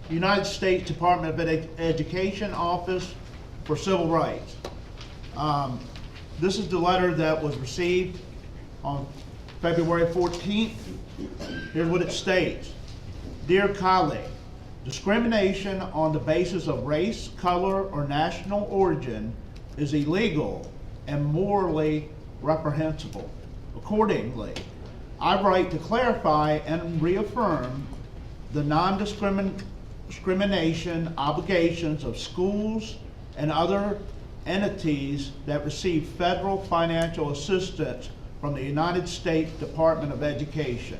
United States Department of Education Office for Civil Rights. This is the letter that was received on February 14th. Here's what it states. Dear colleague, discrimination on the basis of race, color, or national origin is illegal and morally reprehensible. Accordingly, I write to clarify and reaffirm the non-discrimination obligations of schools and other entities that receive federal financial assistance from the United States Department of Education.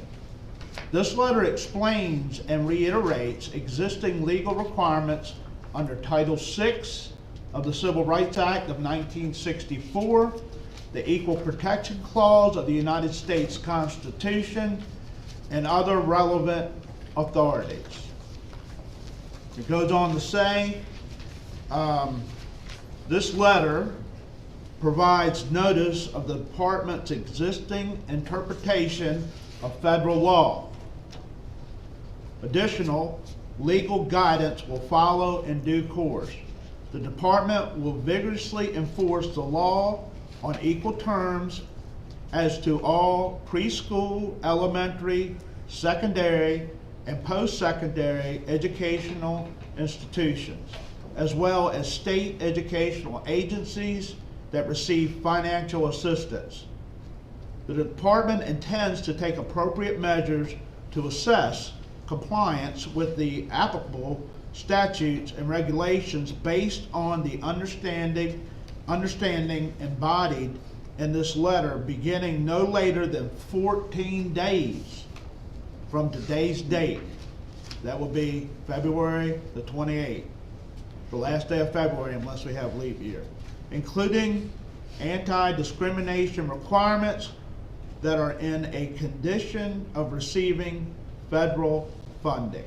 This letter explains and reiterates existing legal requirements under Title VI of the Civil Rights Act of 1964, the Equal Protection Clause of the United States Constitution, and other relevant authorities. It goes on to say, this letter provides notice of the Department's existing interpretation of federal law. Additional legal guidance will follow in due course. The Department will vigorously enforce the law on equal terms as to all preschool, elementary, secondary, and post-secondary educational institutions, as well as state educational agencies that receive financial assistance. The Department intends to take appropriate measures to assess compliance with the applicable statutes and regulations based on the understanding embodied in this letter, beginning no later than 14 days from today's date. That will be February the 28th, the last day of February unless we have leap year, including anti-discrimination requirements that are in a condition of receiving federal funding.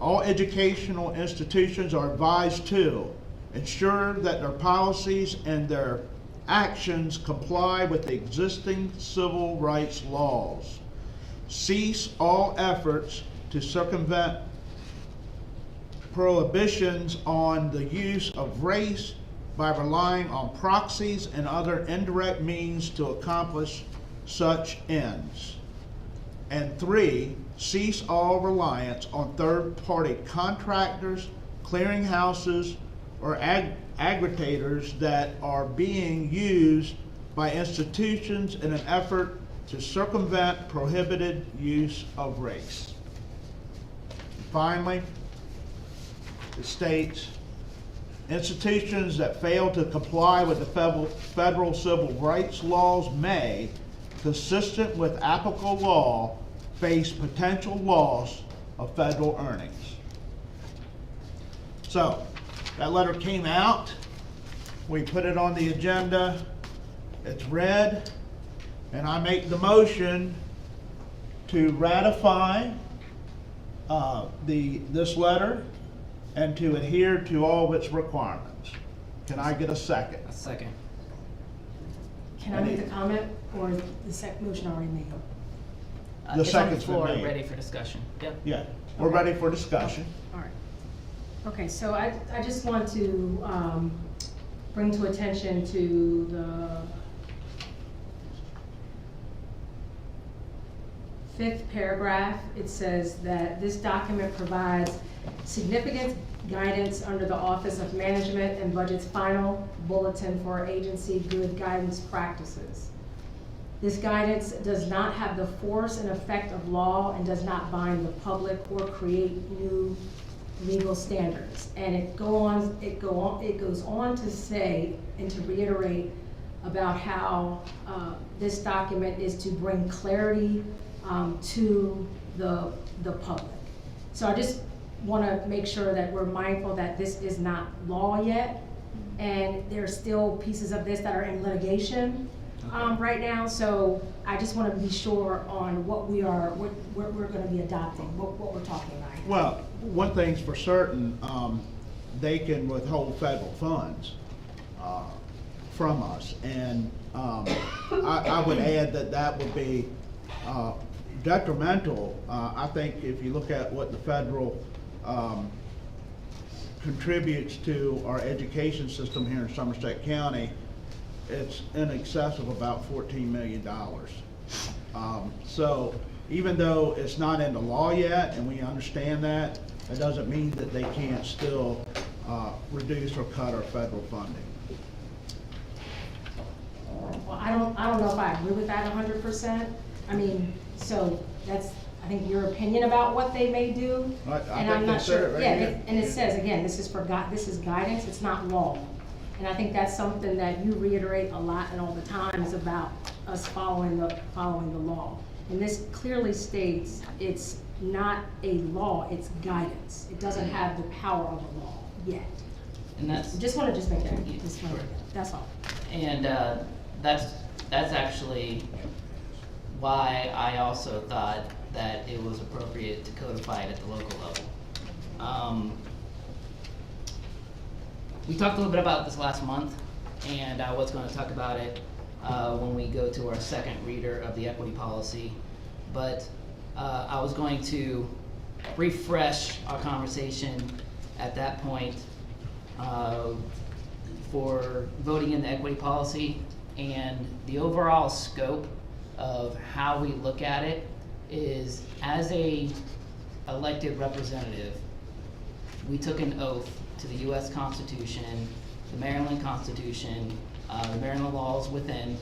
All educational institutions are advised to ensure that their policies and their actions comply with the existing civil rights laws. Cease all efforts to circumvent prohibitions on the use of race by relying on proxies and other indirect means to accomplish such ends. And 3, cease all reliance on third-party contractors, clearinghouses, or aggregators that are being used by institutions in an effort to circumvent prohibited use of race. Finally, it states, institutions that fail to comply with the federal civil rights laws may, consistent with applicable law, face potential loss of federal earnings. So, that letter came out. We put it on the agenda. It's read, and I make the motion to ratify this letter and to adhere to all of its requirements. Can I get a second? A second. Can I make the comment, or the motion already made? The It's on the second's been floor, made. ready for discussion. Yep. Yeah, we're Okay. ready for discussion. All right. Okay, so I just want to bring to attention to the 5th paragraph. It says that this document provides significant guidance under the Office of Management and Budget's final bulletin for agency good guidance practices. This guidance does not have the force and effect of law and does not bind the public or create new legal standards. And it goes on to say and to reiterate about how this document is to bring clarity to the public. So I just want to make sure that we're mindful that this is not law yet, and there's still pieces of this that are in litigation right now. So I just want to be sure on what we're going to be adopting, what we're talking about. Well, one thing's for certain, they can withhold federal funds from us, and I would add that would be detrimental. I think if you look at what the federal contributes to our education system here in Somerset County, it's in excess of about $14 million. So even though it's not in the law yet, and we understand that, it doesn't mean that they can't still reduce or cut our federal funding. Well, I don't know if I agree with that 100%. I mean, so that's, I think, your opinion about what they may do. I And think I'm they not said sure, it right yeah, here. and it says, again, this is this is guidance, it's not law. And I think that's something that you reiterate a lot and all the time is about us following the law. And this clearly states it's not a law, it's guidance. It doesn't have the power of a law yet. And that's, Just want to make that disclaimer, that's all. and that's actually why I also thought that it was appropriate to codify it at the local level. We talked a little bit about this last month, and I was going to talk about it when we go to our second reader of the equity policy, but I was going to refresh our conversation at that point for voting in the equity policy, and the overall scope of how we look at it is, as a elected representative, we took an oath to the U.S. Constitution, the Maryland Constitution, the Maryland laws within,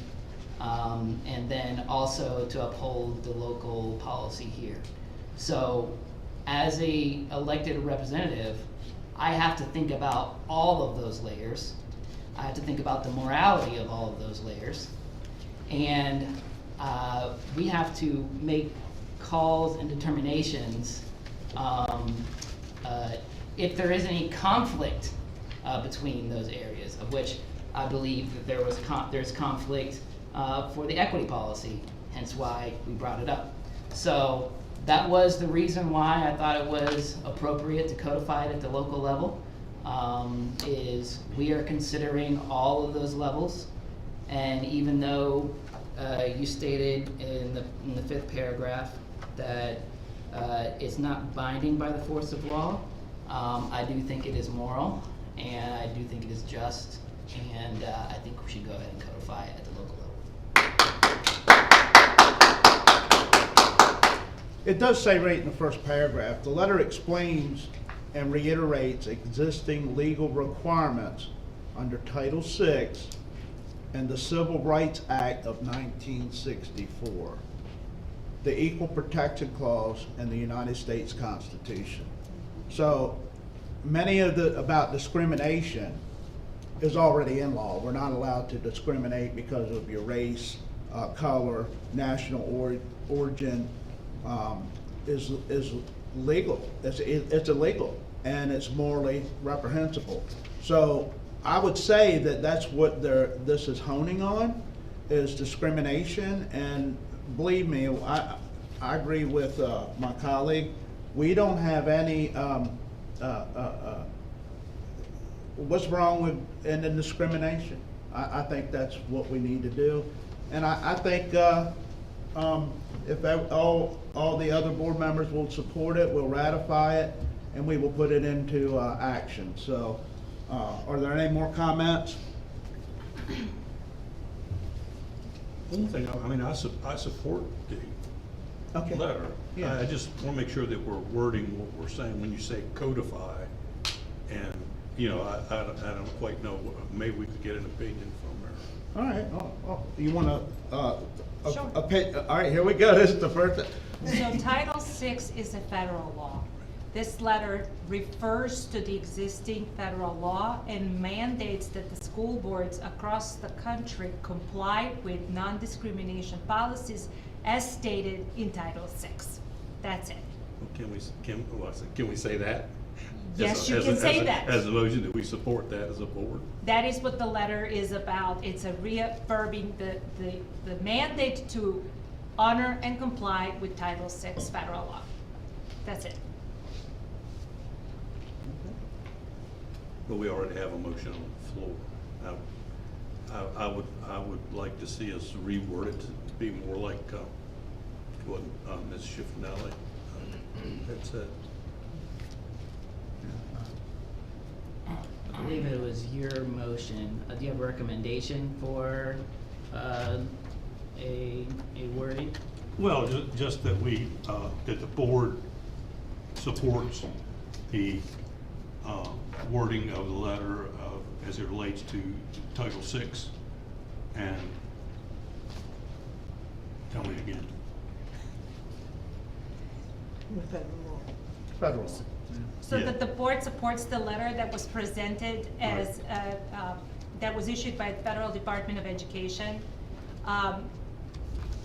and then also to uphold the local policy here. So, as a elected representative, I have to think about all of those layers. I have to think about the morality of all of those layers. And we have to make calls and determinations if there is any conflict between those areas, of which I believe that there's conflict for the equity policy, hence why we brought it up. So that was the reason why I thought it was appropriate to codify it at the local level, is we are considering all of those levels, and even though you stated in the fifth paragraph that it's not binding by the force of law, I do think it is moral, and I do think it is just, and I think we should go ahead and codify it at the local level. It does say right in the first paragraph, the letter explains and reiterates existing legal requirements under Title VI and the Civil Rights Act of 1964, the Equal Protection Clause, and the United States Constitution. So many of about discrimination is already in law. We're not allowed to discriminate because of your race, color, national origin. Is legal. It's illegal, and it's morally reprehensible. So I would say that that's what this is honing on, is discrimination. And believe me, I agree with my colleague. We don't have any. What's wrong with ending discrimination? I think that's what we need to do, and I think if all the other board members will support it, we'll ratify it, and we will put it into action. So, are there any more comments? One thing, I mean, I support the Okay. letter. Yeah. I just want to make sure that we're wording what we're saying when you say codify. And, you know, I don't quite know, maybe we could get an opinion from her. All right. Oh, you want to? Sure. All right. Here we go. This is the first. So Title VI is a federal law. This letter refers to the existing federal law and mandates that the school boards across the country comply with non-discrimination policies as stated in Title VI. That's it. Can we say that? Yes, you can say that. As a motion, that we support that as a board? That is what the letter is about. It's a reaffirming the mandate to honor and comply with Title VI federal law. That's it. But we already have a motion on the floor. I would like to see us reword it to be more like what Ms. Schiffinelli had said. I believe it was your motion. Do you have a recommendation for, a wording? Well, just that that the board supports the wording of the letter as it relates to Title VI, and tell me again. Federal. So Yeah. that the board supports the letter that was presented as, that was issued by the Federal Department of Education,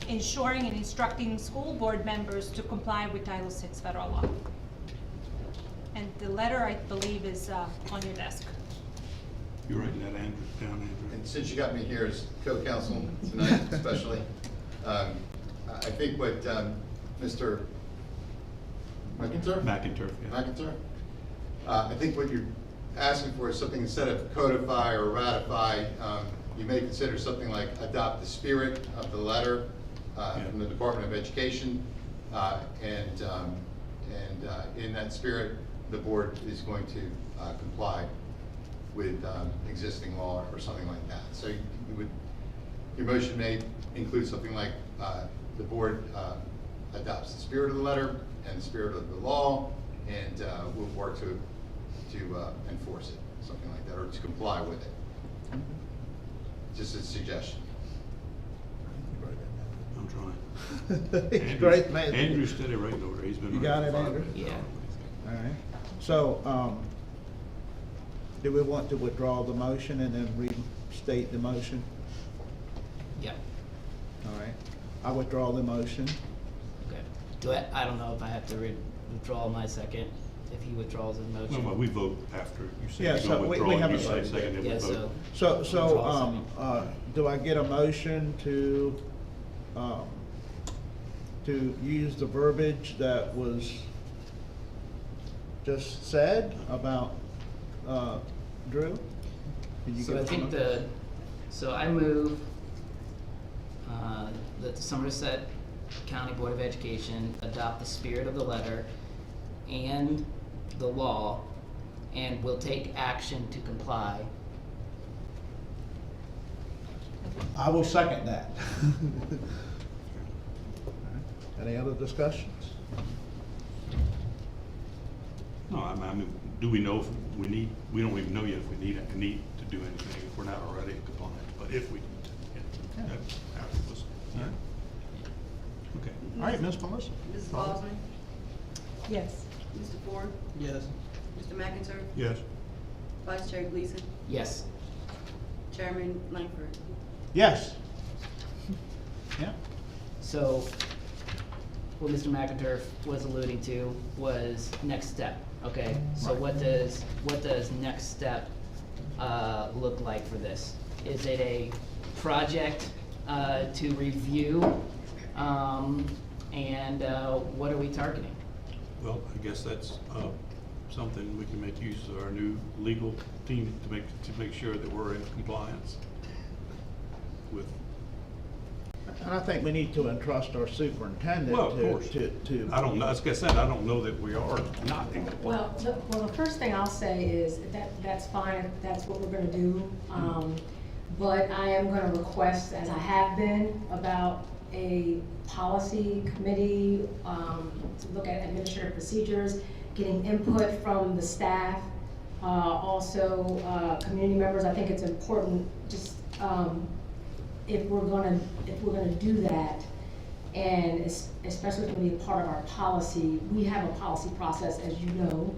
ensuring and instructing school board members to comply with Title VI federal law. And the letter, I believe, is on your desk. You writing that down, Andrew? And since you got me here as co-counsel tonight especially, I think what Mr. McIntyre? McIntyre, yeah. McIntyre? I think what you're asking for is something instead of codify or ratify, you may consider something like adopt the spirit of the letter from the Department of Education. And in that spirit, the board is going to comply with existing law or something like that. So you would, your motion may include something like the board adopts the spirit of the letter and the spirit of the law, and will work to enforce it, something like that, or to comply with it. Just a suggestion. I'm trying. It's great, man. Andrew's steady writing over there. He's been. You got writing it, for Andrew? Yeah. All right, so, do we want to withdraw the motion and then restate the motion? Yeah, All right, I withdraw the motion. okay. I don't know if I have to withdraw my second, if he withdraws his No, motion. but we vote after you say Yeah, you're so gonna we withdraw, and you haven't say voted second, then we Yeah, vote. so, Do I get a motion to use the verbiage that was just said about, Drew? Can you So give I us a think motion? so I move, that the Somerset County Board of Education adopt the spirit of the letter and the law, and will take action to comply. I will second that. Any other discussions? No, I mean, do we know if we need, we don't even know yet if we need to do anything, if we're not already in compliance, but if we, yeah, after this, yeah. Okay. All right, Ms. Melissa. Mrs. Bosman? Yes. Mr. Ford? Yes. Mr. McIntyre? Yes. Vice Chair Gleason? Yes. Chairman Langford? Yes. Yeah. So, what Mr. McIntyre was alluding to was next step, okay? So Right. what does next step, look like for this? Is it a project, to review, and, what are we targeting? Well, I guess that's something we can make use of our new legal team to make sure that we're in compliance with. And I think we need to entrust our superintendent Well, of course. to. I don't know, as I said, I don't know that we are not in compliance. Well, the first thing I'll say is that's fine, if that's what we're gonna do. But I am gonna request, as I have been, about a policy committee, to look at administrative procedures, getting input from the staff, also, community members. I think it's important, just, if we're gonna do that, and especially if it's gonna be a part of our policy, we have a policy process, as you know.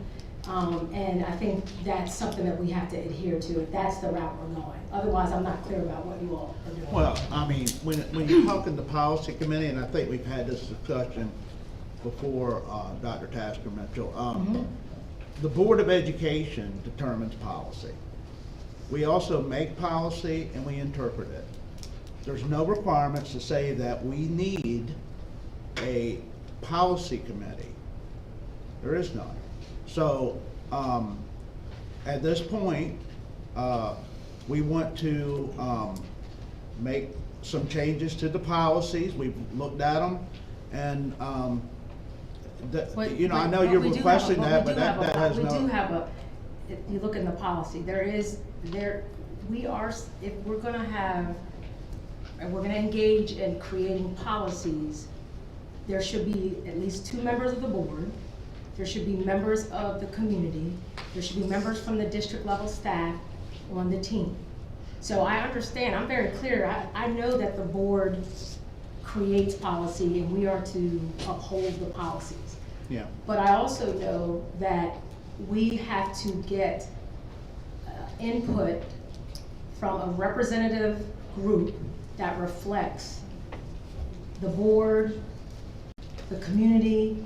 And I think that's something that we have to adhere to, if that's the route we're going. Otherwise, I'm not clear about what you all are doing. Well, I mean, when you talk in the policy committee, and I think we've had this discussion before, Dr. Tasker Mitchell, the Board of Education determines policy. We also make policy and we interpret it. There's no requirements to say that we need a policy committee. There is none. So, at this point, we want to, make some changes to the policies. We've looked at them. And, But- you know, I but- know but you're we do have requesting a- that, we but do have that a- has We do no, have a, if you look in the policy, we are, if we're gonna have, and we're gonna engage in creating policies, there should be at least 2 members of the board, there should be members of the community, there should be members from the district level staff on the team. So I understand, I'm very clear, I know that the board creates policy and we are to uphold the policies. yeah. But I also know that we have to get input from a representative group that reflects the board, the community,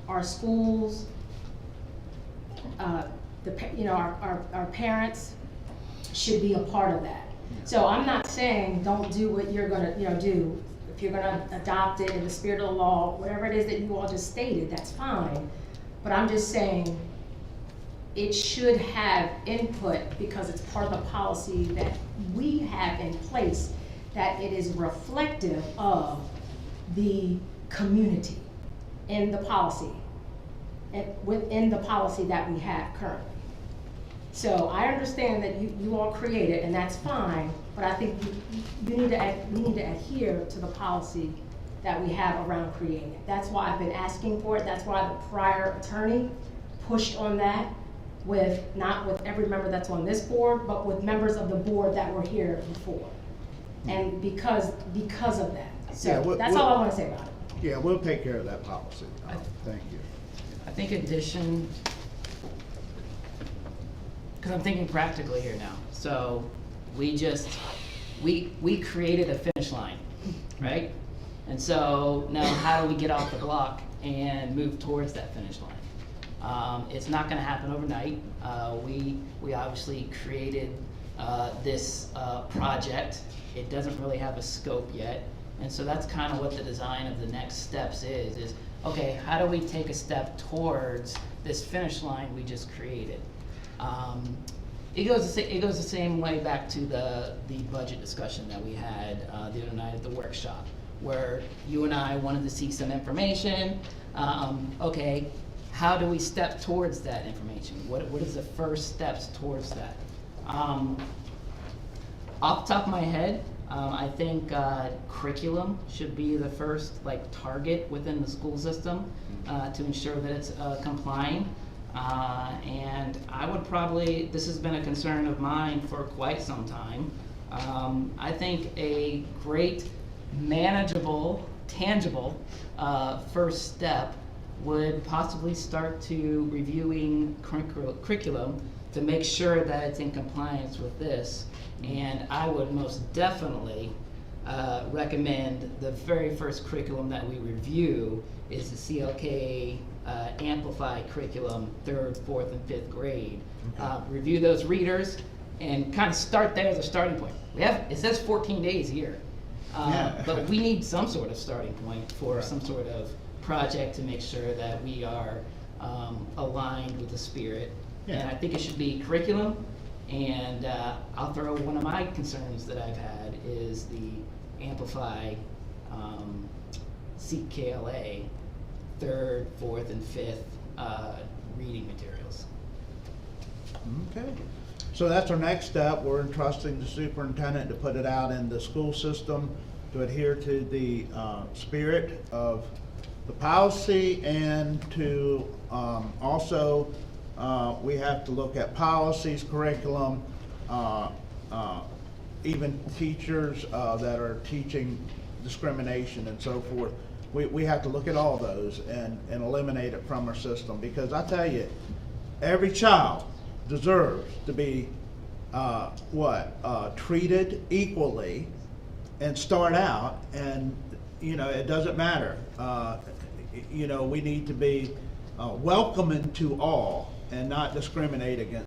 our schools, our parents should be a part of that. So I'm not saying don't do what you're gonna, do. If you're gonna adopt it in the spirit of the law, whatever it is that you all just stated, that's fine. But I'm just saying, it should have input because it's part of the policy that we have in place, that it is reflective of the community in the policy, and within the policy that we have currently. So I understand that you all create it, and that's fine, but I think we need to adhere to the policy that we have around creating it. That's why I've been asking for it, that's why the prior attorney pushed on that not with every member that's on this board, but with members of the board that were here before. And because of that. Yeah, So that's all I wanna say about it. Yeah, we'll take care of that policy. Thank you. I think addition, because I'm thinking practically here now. So we created a finish line, right? And so now how do we get off the block and move towards that finish line? It's not gonna happen overnight. We obviously created this project. It doesn't really have a scope yet. And so that's kind of what the design of the next steps is, okay, how do we take a step towards this finish line we just created? It goes the same way back to the budget discussion that we had the other night at the workshop, where you and I wanted to see some information. Okay, how do we step towards that information? What is the first steps towards that? Off the top of my head, I think curriculum should be the first target within the school system to ensure that it's complying. And I would probably, this has been a concern of mine for quite some time. I think a great, manageable, tangible first step would possibly start to reviewing curriculum to make sure that it's in compliance with this. And I would most definitely recommend the very first curriculum that we review is the CLK Amplify curriculum, 3rd, 4th, and 5th grade. Review those readers and kind of start there as a starting point. It says 14 days here, but we need some sort of starting point for some sort of project to make sure that we are aligned with the spirit. And I think it should be curriculum. And I'll throw one of my concerns that I've had is the Amplify CKLA 3rd, 4th, and 5th reading materials. Okay. So that's our next step. We're entrusting the superintendent to put it out in the school system to adhere to the spirit of the policy, and to also we have to look at policies, curriculum, even teachers that are teaching discrimination and so forth. We have to look at all those and eliminate it from our system, because I tell you, every child deserves to be treated equally and start out, and it doesn't matter. We need to be welcoming to all and not discriminate against